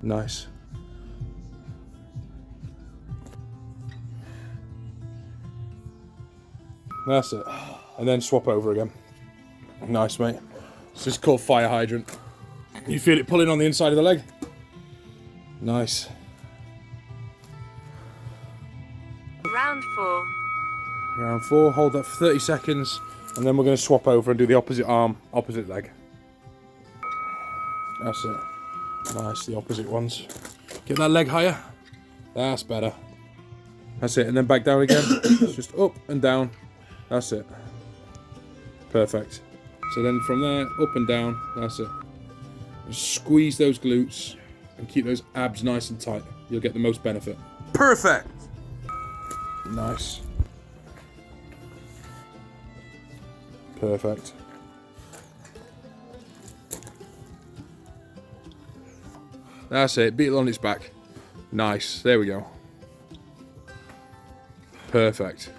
Nice. That's it. And then swap over again. Nice, mate. This is called fire hydrant. You feel it pulling on the inside of the leg? Nice. Round 4. Round 4, hold that for 30 seconds, and then we're going to swap over and do the opposite arm, opposite leg. That's it. Nice, the opposite ones. Get that leg higher. That's better. That's it, and then back down again. Just up and down. That's it. Perfect. So then from there, up and down. That's it. Just squeeze those glutes and keep those abs nice and tight. You'll get the most benefit. Perfect. Nice. Perfect. That's it. Beetle on its back. Nice. There we go. Perfect.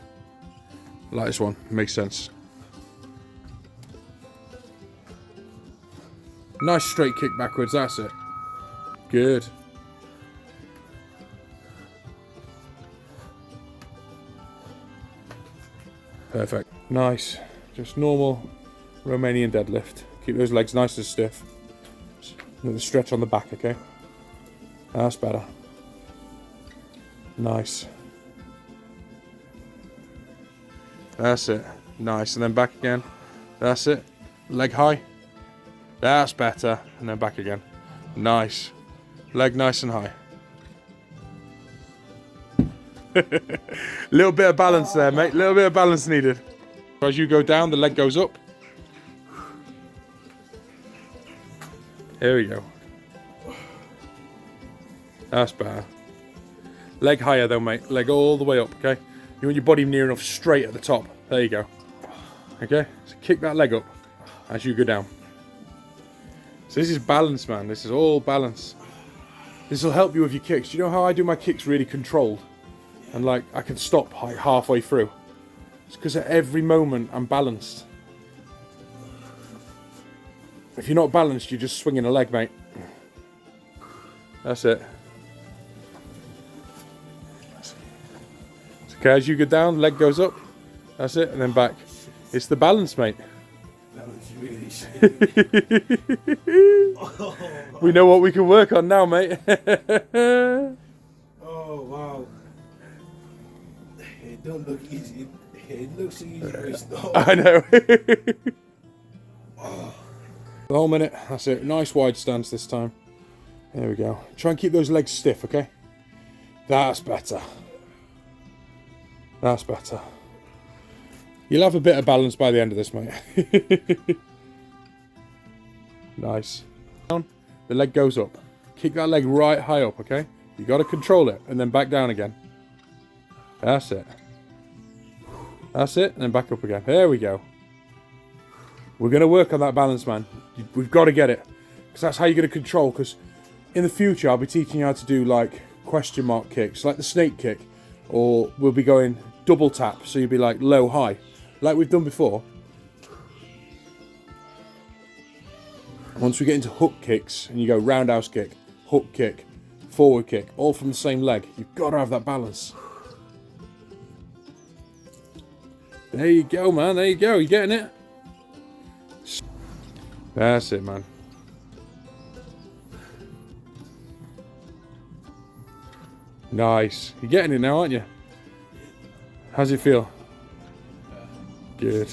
Like this one. Makes sense. Nice straight kick backwards. That's it. Good. Perfect. Nice. Just normal Romanian deadlift. Keep those legs nice and stiff. With a stretch on the back, okay? That's better. Nice. That's it. Nice. And then back again. That's it. Leg high. That's better. And then back again. Nice. Leg nice and high. Little bit of balance there, mate. Little bit of balance needed. As you go down, the leg goes up. Here we go. That's better. Leg higher though, mate. Leg all the way up, okay? You want your body near enough straight at the top. There you go. Okay? So kick that leg up as you go down. So this is balance, man. This is all balance. This will help you with your kicks. Do you know how I do my kicks really controlled? And like, I can stop like halfway through. It's because at every moment I'm balanced. If you're not balanced, you're just swinging a leg, mate. That's it. It's okay, as you go down, leg goes up. That's it, and then back. It's the balance, mate. We know what we can work on now, mate. Oh, wow. It don't look easy. It looks easy, but it's not. I know. The whole minute. That's it. Nice wide stance this time. There we go. Try and keep those legs stiff, okay? That's better. That's better. You'll have a bit of balance by the end of this, mate. Nice. Down. The leg goes up. Kick that leg right high up, okay? You got to control it, and then back down again. That's it. That's it, and then back up again. There we go. We're going to work on that balance, man. We've got to get it. Because that's how you're going to control. Because in the future, I'll be teaching you how to do, like, question mark kicks. Like the snake kick. Or we'll be going double tap. So you'll be, like, low, high. Like we've done before. Once we get into hook kicks, and you go roundhouse kick, hook kick, forward kick, all from the same leg, you've got to have that balance. There you go, man. There you go. You getting it? That's it, man. Nice. You're getting it now, aren't you? How's it feel? Good.